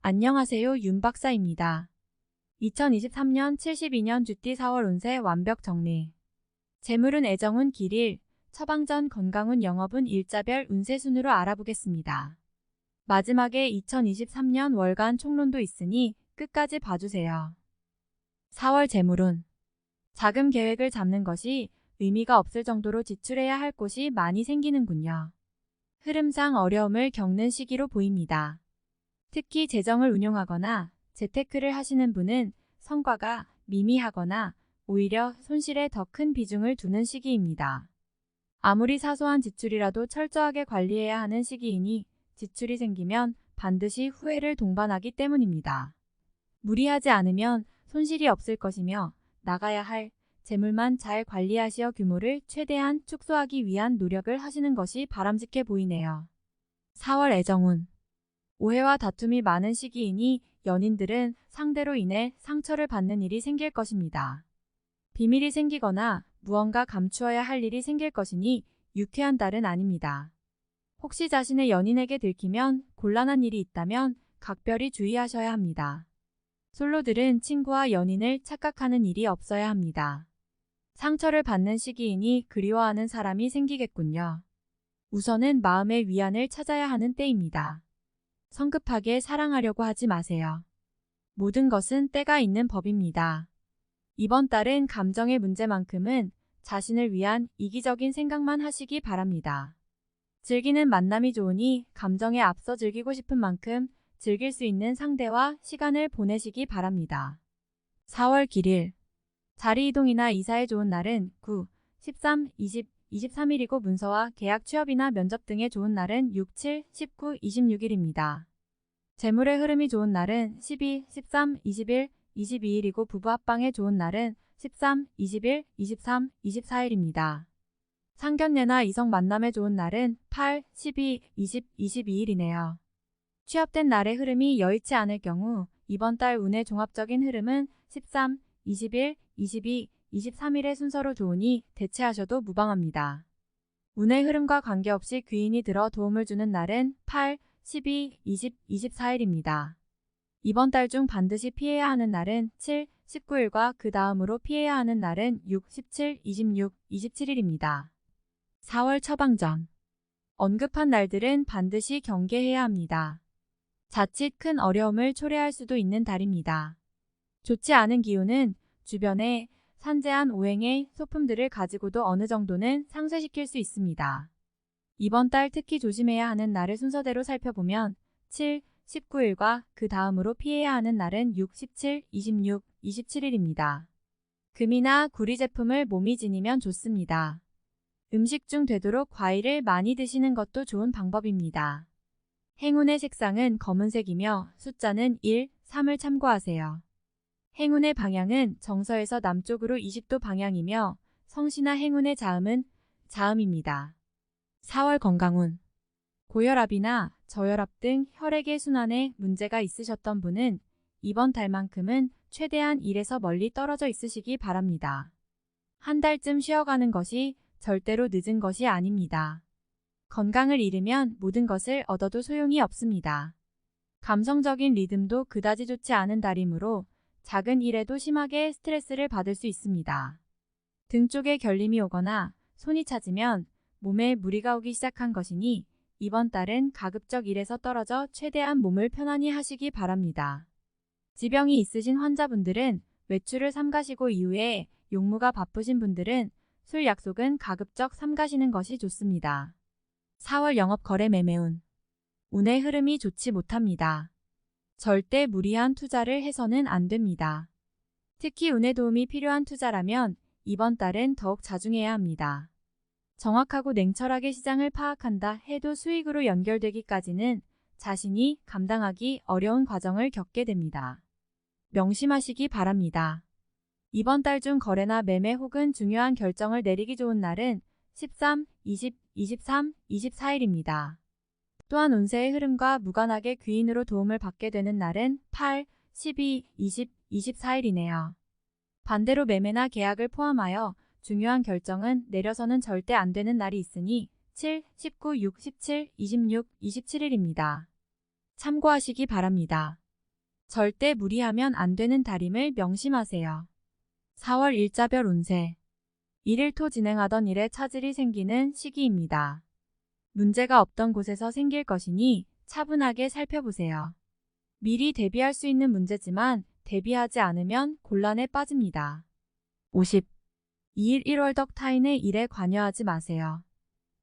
안녕하세요, 윤 박사입니다. 2023년 72년 쥐띠 4월 운세 완벽 정리. 재물운 애정운 길일, 처방전 건강운 영업운 일자별 운세 순으로 알아보겠습니다. 마지막에 2023년 월간 총론도 있으니 끝까지 봐주세요. 4월 재물운. 자금 계획을 잡는 것이 의미가 없을 정도로 지출해야 할 곳이 많이 생기는군요. 흐름상 어려움을 겪는 시기로 보입니다. 특히 재정을 운용하거나 재테크를 하시는 분은 성과가 미미하거나 오히려 손실에 더 큰 비중을 두는 시기입니다. 아무리 사소한 지출이라도 철저하게 관리해야 하는 시기이니 지출이 생기면 반드시 후회를 동반하기 때문입니다. 무리하지 않으면 손실이 없을 것이며 나가야 할 재물만 잘 관리하시어 규모를 최대한 축소하기 위한 노력을 하시는 것이 바람직해 보이네요. 4월 애정운. 오해와 다툼이 많은 시기이니 연인들은 상대로 인해 상처를 받는 일이 생길 것입니다. 비밀이 생기거나 무언가 감추어야 할 일이 생길 것이니 유쾌한 달은 아닙니다. 혹시 자신의 연인에게 들키면 곤란한 일이 있다면 각별히 주의하셔야 합니다. 솔로들은 친구와 연인을 착각하는 일이 없어야 합니다. 상처를 받는 시기이니 그리워하는 사람이 생기겠군요. 우선은 마음의 위안을 찾아야 하는 때입니다. 성급하게 사랑하려고 하지 마세요. 모든 것은 때가 있는 법입니다. 이번 달은 감정의 문제만큼은 자신을 위한 이기적인 생각만 하시기 바랍니다. 즐기는 만남이 좋으니 감정에 앞서 즐기고 싶은 만큼 즐길 수 있는 상대와 시간을 보내시기 바랍니다. 4월 길일. 자리 이동이나 이사에 좋은 날은 9, 13, 20, 23일이고 문서와 계약 취업이나 면접 등에 좋은 날은 6, 7, 19, 26일입니다. 재물의 흐름이 좋은 날은 12, 13, 21, 22일이고 부부 합방에 좋은 날은 13, 21, 23, 24일입니다. 상견례나 이성 만남에 좋은 날은 8, 12, 20, 22일이네요. 취업된 날의 흐름이 여의치 않을 경우 이번 달 운의 종합적인 흐름은 13, 21, 22, 23일의 순서로 좋으니 대체하셔도 무방합니다. 운의 흐름과 관계없이 귀인이 들어 도움을 주는 날은 8, 12, 20, 24일입니다. 이번 달 중 반드시 피해야 하는 날은 7, 19일과 그 다음으로 피해야 하는 날은 6, 17, 26, 27일입니다. 4월 처방전. 언급한 날들은 반드시 경계해야 합니다. 자칫 큰 어려움을 초래할 수도 있는 달입니다. 좋지 않은 기운은 주변에 산재한 오행의 소품들을 가지고도 어느 정도는 상쇄시킬 수 있습니다. 이번 달 특히 조심해야 하는 날을 순서대로 살펴보면 7, 19일과 그 다음으로 피해야 하는 날은 6, 17, 26, 27일입니다. 금이나 구리 제품을 몸이 지니면 좋습니다. 음식 중 되도록 과일을 많이 드시는 것도 좋은 방법입니다. 행운의 색상은 검은색이며 숫자는 1, 3을 참고하세요. 행운의 방향은 정서에서 남쪽으로 20도 방향이며 성씨나 행운의 자음은 자음입니다. 4월 건강운. 고혈압이나 저혈압 등 혈액의 순환에 문제가 있으셨던 분은 이번 달만큼은 최대한 일에서 멀리 떨어져 있으시기 바랍니다. 한 달쯤 쉬어가는 것이 절대로 늦은 것이 아닙니다. 건강을 잃으면 모든 것을 얻어도 소용이 없습니다. 감성적인 리듬도 그다지 좋지 않은 달이므로 작은 일에도 심하게 스트레스를 받을 수 있습니다. 등 쪽에 결림이 오거나 손이 차지면 몸에 무리가 오기 시작한 것이니 이번 달은 가급적 일에서 떨어져 최대한 몸을 편안히 하시기 바랍니다. 지병이 있으신 환자분들은 외출을 삼가시고 이후에 용무가 바쁘신 분들은 술 약속은 가급적 삼가시는 것이 좋습니다. 4월 영업 거래 매매운. 운의 흐름이 좋지 못합니다. 절대 무리한 투자를 해서는 안 됩니다. 특히 운의 도움이 필요한 투자라면 이번 달은 더욱 자중해야 합니다. 정확하고 냉철하게 시장을 파악한다 해도 수익으로 연결되기까지는 자신이 감당하기 어려운 과정을 겪게 됩니다. 명심하시기 바랍니다. 이번 달 중 거래나 매매 혹은 중요한 결정을 내리기 좋은 날은 13, 20, 23, 24일입니다. 또한 운세의 흐름과 무관하게 귀인으로 도움을 받게 되는 날은 8, 12, 20, 24일이네요. 반대로 매매나 계약을 포함하여 중요한 결정은 내려서는 절대 안 되는 날이 있으니 7, 19, 6, 17, 26, 27일입니다. 참고하시기 바랍니다. 절대 무리하면 안 되는 달임을 명심하세요. 4월 일자별 운세. 일일토 진행하던 일에 차질이 생기는 시기입니다. 문제가 없던 곳에서 생길 것이니 차분하게 살펴보세요. 미리 대비할 수 있는 문제지만 대비하지 않으면 곤란에 빠집니다. 50. 2일 1월덕 타인의 일에 관여하지 마세요.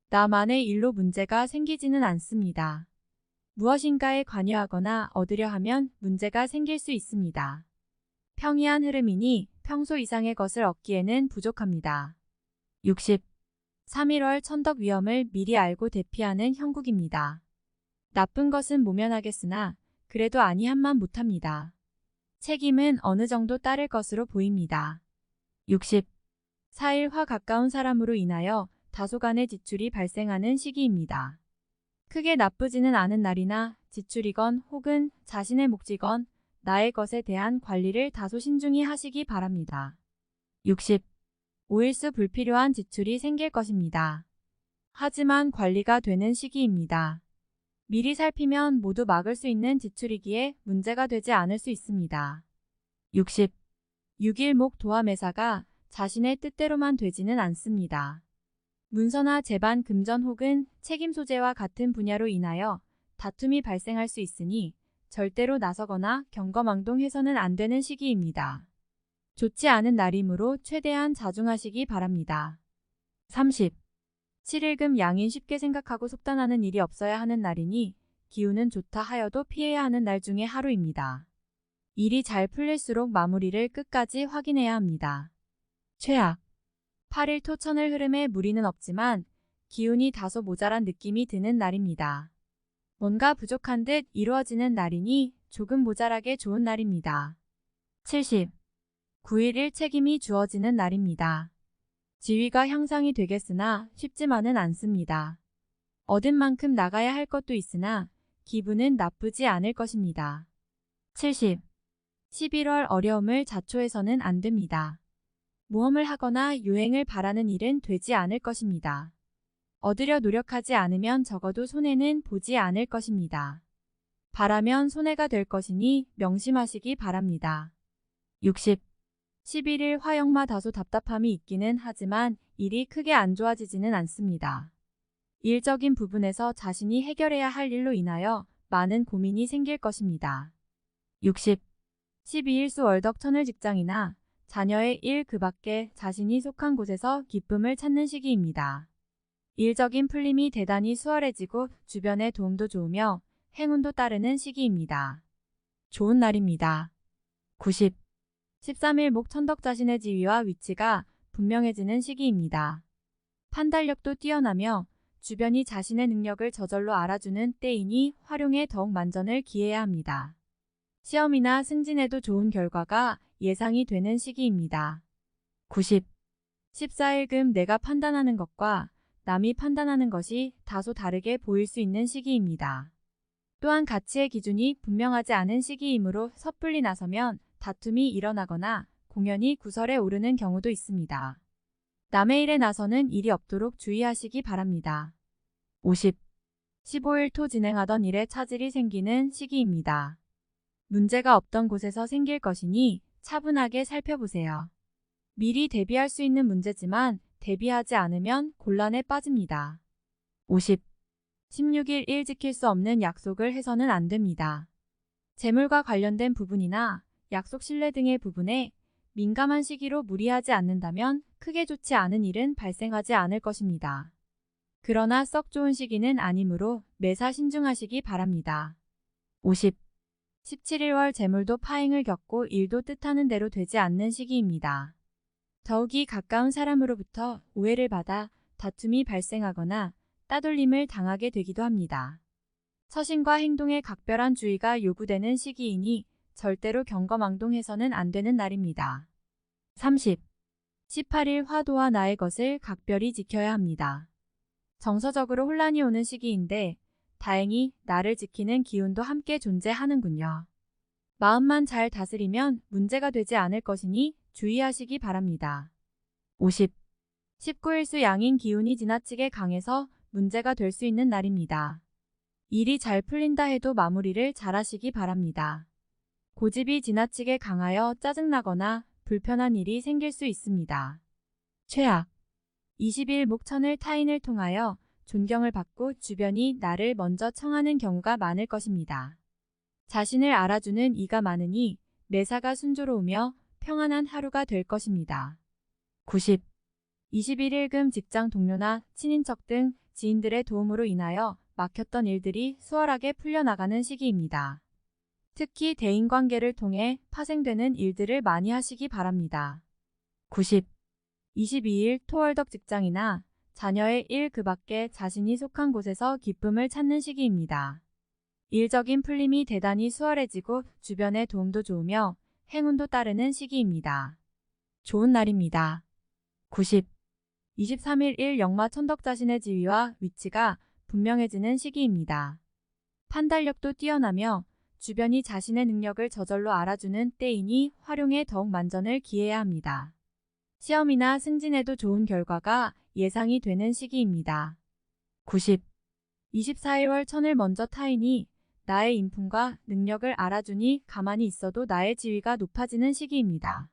나만의 일로 문제가 생기지는 않습니다. 무엇인가에 관여하거나 얻으려 하면 문제가 생길 수 있습니다. 평이한 흐름이니 평소 이상의 것을 얻기에는 부족합니다. 60. 3.1월 천덕 위험을 미리 알고 대피하는 형국입니다. 나쁜 것은 모면하겠으나 그래도 아니함만 못합니다. 책임은 어느 정도 따를 것으로 보입니다. 60. 4일화 가까운 사람으로 인하여 다소간의 지출이 발생하는 시기입니다. 크게 나쁘지는 않은 날이나 지출이건 혹은 자신의 몫이건 나의 것에 대한 관리를 다소 신중히 하시기 바랍니다. 60. 5일수 불필요한 지출이 생길 것입니다. 하지만 관리가 되는 시기입니다. 미리 살피면 모두 막을 수 있는 지출이기에 문제가 되지 않을 수 있습니다. 60. 6일 목 도화매사가 자신의 뜻대로만 되지는 않습니다. 문서나 재반 금전 혹은 책임 소재와 같은 분야로 인하여 다툼이 발생할 수 있으니 절대로 나서거나 경거망동해서는 안 되는 시기입니다. 좋지 않은 날이므로 최대한 자중하시기 바랍니다. 30. 7일금 양인 쉽게 생각하고 속단하는 일이 없어야 하는 날이니 기운은 좋다 하여도 피해야 하는 날 중에 하루입니다. 일이 잘 풀릴수록 마무리를 끝까지 확인해야 합니다. 최악. 8일 토천을 흐름에 무리는 없지만 기운이 다소 모자란 느낌이 드는 날입니다. 뭔가 부족한 듯 이루어지는 날이니 조금 모자라게 좋은 날입니다. 70. 9일 1책임이 주어지는 날입니다. 지위가 향상이 되겠으나 쉽지만은 않습니다. 얻은 만큼 나가야 할 것도 있으나 기분은 나쁘지 않을 것입니다. 70. 11월 어려움을 자초해서는 안 됩니다. 모험을 하거나 유행을 바라는 일은 되지 않을 것입니다. 얻으려 노력하지 않으면 적어도 손해는 보지 않을 것입니다. 바라면 손해가 될 것이니 명심하시기 바랍니다. 60. 11일 화역마 다소 답답함이 있기는 하지만 일이 크게 안 좋아지지는 않습니다. 일적인 부분에서 자신이 해결해야 할 일로 인하여 많은 고민이 생길 것입니다. 60. 12일수 월덕천을 직장이나 자녀의 일 그 밖에 자신이 속한 곳에서 기쁨을 찾는 시기입니다. 일적인 풀림이 대단히 수월해지고 주변의 도움도 좋으며 행운도 따르는 시기입니다. 좋은 날입니다. 90. 13일 목 천덕 자신의 지위와 위치가 분명해지는 시기입니다. 판단력도 뛰어나며 주변이 자신의 능력을 저절로 알아주는 때이니 활용에 더욱 만전을 기해야 합니다. 시험이나 승진에도 좋은 결과가 예상이 되는 시기입니다. 90. 14일금 내가 판단하는 것과 남이 판단하는 것이 다소 다르게 보일 수 있는 시기입니다. 또한 가치의 기준이 분명하지 않은 시기이므로 섣불리 나서면 다툼이 일어나거나 공연이 구설에 오르는 경우도 있습니다. 남의 일에 나서는 일이 없도록 주의하시기 바랍니다. 50. 15일 토 진행하던 일에 차질이 생기는 시기입니다. 문제가 없던 곳에서 생길 것이니 차분하게 살펴보세요. 미리 대비할 수 있는 문제지만 대비하지 않으면 곤란에 빠집니다. 50. 16일 일 지킬 수 없는 약속을 해서는 안 됩니다. 재물과 관련된 부분이나 약속 신뢰 등의 부분에 민감한 시기로 무리하지 않는다면 크게 좋지 않은 일은 발생하지 않을 것입니다. 그러나 썩 좋은 시기는 아니므로 매사 신중하시기 바랍니다. 50. 17일월 재물도 파행을 겪고 일도 뜻하는 대로 되지 않는 시기입니다. 더욱이 가까운 사람으로부터 오해를 받아 다툼이 발생하거나 따돌림을 당하게 되기도 합니다. 처신과 행동에 각별한 주의가 요구되는 시기이니 절대로 경거망동해서는 안 되는 날입니다. 30. 18일 화도와 나의 것을 각별히 지켜야 합니다. 정서적으로 혼란이 오는 시기인데 다행히 나를 지키는 기운도 함께 존재하는군요. 마음만 잘 다스리면 문제가 되지 않을 것이니 주의하시기 바랍니다. 50. 19일수 양인 기운이 지나치게 강해서 문제가 될 수 있는 날입니다. 일이 잘 풀린다 해도 마무리를 잘 하시기 바랍니다. 고집이 지나치게 강하여 짜증나거나 불편한 일이 생길 수 있습니다. 최악. 20일 목천을 타인을 통하여 존경을 받고 주변이 나를 먼저 청하는 경우가 많을 것입니다. 자신을 알아주는 이가 많으니 매사가 순조로우며 평안한 하루가 될 것입니다. 90. 21일 금 직장 동료나 친인척 등 지인들의 도움으로 인하여 막혔던 일들이 수월하게 풀려나가는 시기입니다. 특히 대인관계를 통해 파생되는 일들을 많이 하시기 바랍니다. 90. 22일 토월덕 직장이나 자녀의 일 그 밖에 자신이 속한 곳에서 기쁨을 찾는 시기입니다. 일적인 풀림이 대단히 수월해지고 주변의 도움도 좋으며 행운도 따르는 시기입니다. 좋은 날입니다. 90. 23일 일역마 천덕 자신의 지위와 위치가 분명해지는 시기입니다. 판단력도 뛰어나며 주변이 자신의 능력을 저절로 알아주는 때이니 활용에 더욱 만전을 기해야 합니다. 시험이나 승진에도 좋은 결과가 예상이 되는 시기입니다. 90. 24일 천을 먼저 타이니 나의 인품과 능력을 알아주니 가만히 있어도 나의 지위가 높아지는 시기입니다.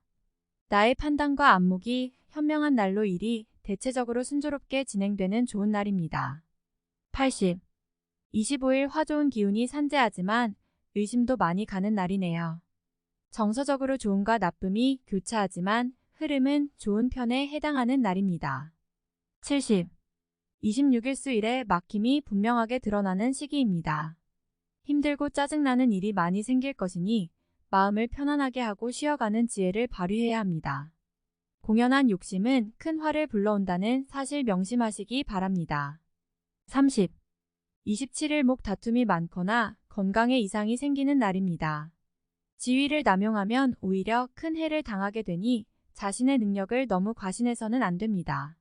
나의 판단과 안목이 현명한 날로 일이 대체적으로 순조롭게 진행되는 좋은 날입니다. 80. 25일 화 좋은 기운이 산재하지만 의심도 많이 가는 날이네요. 정서적으로 좋음과 나쁨이 교차하지만 흐름은 좋은 편에 해당하는 날입니다. 70. 26일 수일에 막힘이 분명하게 드러나는 시기입니다. 힘들고 짜증나는 일이 많이 생길 것이니 마음을 편안하게 하고 쉬어가는 지혜를 발휘해야 합니다. 공연한 욕심은 큰 화를 불러온다는 사실 명심하시기 바랍니다. 30. 27일 목 다툼이 많거나 건강에 이상이 생기는 날입니다. 지위를 남용하면 오히려 큰 해를 당하게 되니 자신의 능력을 너무 과신해서는 안 됩니다.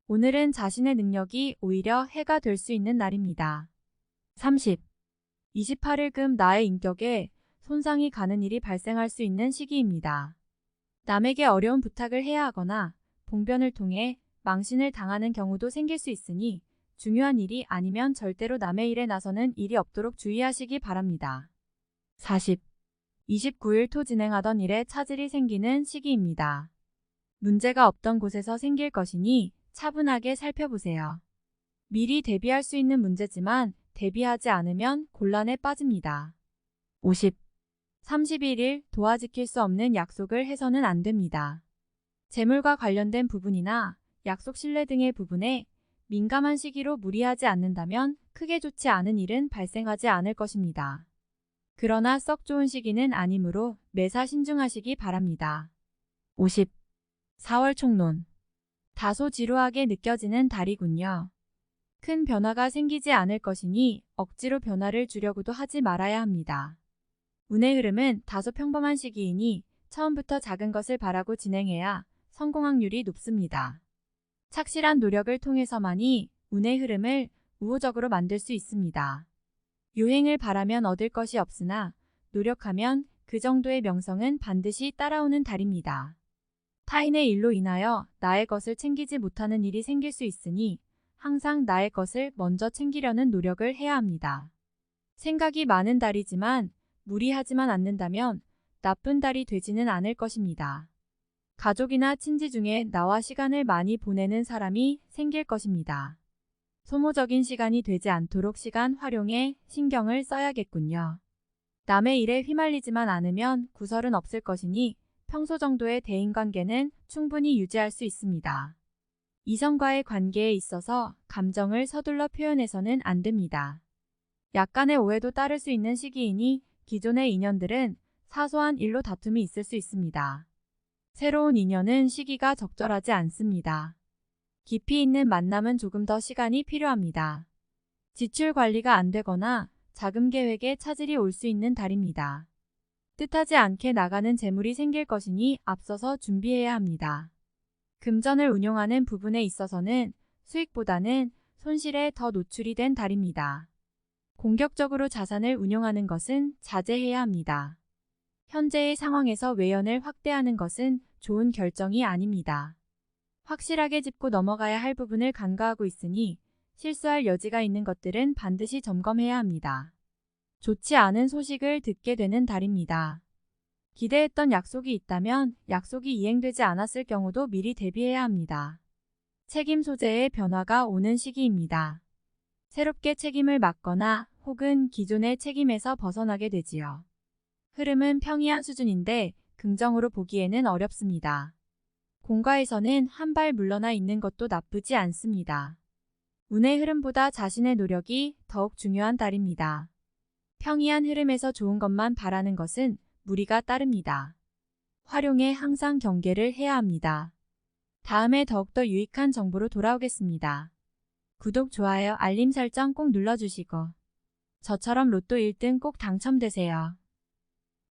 오늘은 자신의 능력이 오히려 해가 될 수 있는 날입니다. 30. 28일 금 나의 인격에 손상이 가는 일이 발생할 수 있는 시기입니다. 남에게 어려운 부탁을 해야 하거나 봉변을 통해 망신을 당하는 경우도 생길 수 있으니 중요한 일이 아니면 절대로 남의 일에 나서는 일이 없도록 주의하시기 바랍니다. 40. 29일 토 진행하던 일에 차질이 생기는 시기입니다. 문제가 없던 곳에서 생길 것이니 차분하게 살펴보세요. 미리 대비할 수 있는 문제지만 대비하지 않으면 곤란에 빠집니다. 50. 31일 도와 지킬 수 없는 약속을 해서는 안 됩니다. 재물과 관련된 부분이나 약속 신뢰 등의 부분에 민감한 시기로 무리하지 않는다면 크게 좋지 않은 일은 발생하지 않을 것입니다. 그러나 썩 좋은 시기는 아니므로 매사 신중하시기 바랍니다. 50. 4월 총론. 다소 지루하게 느껴지는 달이군요. 큰 변화가 생기지 않을 것이니 억지로 변화를 주려고도 하지 말아야 합니다. 운의 흐름은 다소 평범한 시기이니 처음부터 작은 것을 바라고 진행해야 성공 확률이 높습니다. 착실한 노력을 통해서만이 운의 흐름을 우호적으로 만들 수 있습니다. 유행을 바라면 얻을 것이 없으나 노력하면 그 정도의 명성은 반드시 따라오는 달입니다. 타인의 일로 인하여 나의 것을 챙기지 못하는 일이 생길 수 있으니 항상 나의 것을 먼저 챙기려는 노력을 해야 합니다. 생각이 많은 달이지만 무리하지만 않는다면 나쁜 달이 되지는 않을 것입니다. 가족이나 친지 중에 나와 시간을 많이 보내는 사람이 생길 것입니다. 소모적인 시간이 되지 않도록 시간 활용에 신경을 써야겠군요. 남의 일에 휘말리지만 않으면 구설은 없을 것이니 평소 정도의 대인관계는 충분히 유지할 수 있습니다. 이성과의 관계에 있어서 감정을 서둘러 표현해서는 안 됩니다. 약간의 오해도 따를 수 있는 시기이니 기존의 인연들은 사소한 일로 다툼이 있을 수 있습니다. 새로운 인연은 시기가 적절하지 않습니다. 깊이 있는 만남은 조금 더 시간이 필요합니다. 지출 관리가 안 되거나 자금 계획에 차질이 올 수 있는 달입니다. 뜻하지 않게 나가는 재물이 생길 것이니 앞서서 준비해야 합니다. 금전을 운용하는 부분에 있어서는 수익보다는 손실에 더 노출이 된 달입니다. 공격적으로 자산을 운용하는 것은 자제해야 합니다. 현재의 상황에서 외연을 확대하는 것은 좋은 결정이 아닙니다. 확실하게 짚고 넘어가야 할 부분을 간과하고 있으니 실수할 여지가 있는 것들은 반드시 점검해야 합니다. 좋지 않은 소식을 듣게 되는 달입니다. 기대했던 약속이 있다면 약속이 이행되지 않았을 경우도 미리 대비해야 합니다. 책임 소재의 변화가 오는 시기입니다. 새롭게 책임을 맡거나 혹은 기존의 책임에서 벗어나게 되지요. 흐름은 평이한 수준인데 긍정으로 보기에는 어렵습니다. 공과에서는 한 발 물러나 있는 것도 나쁘지 않습니다. 운의 흐름보다 자신의 노력이 더욱 중요한 달입니다. 평이한 흐름에서 좋은 것만 바라는 것은 무리가 따릅니다. 활용에 항상 경계를 해야 합니다. 다음에 더욱더 유익한 정보로 돌아오겠습니다. 구독, 좋아요, 알림 설정 꼭 눌러주시고 저처럼 로또 1등 꼭 당첨되세요.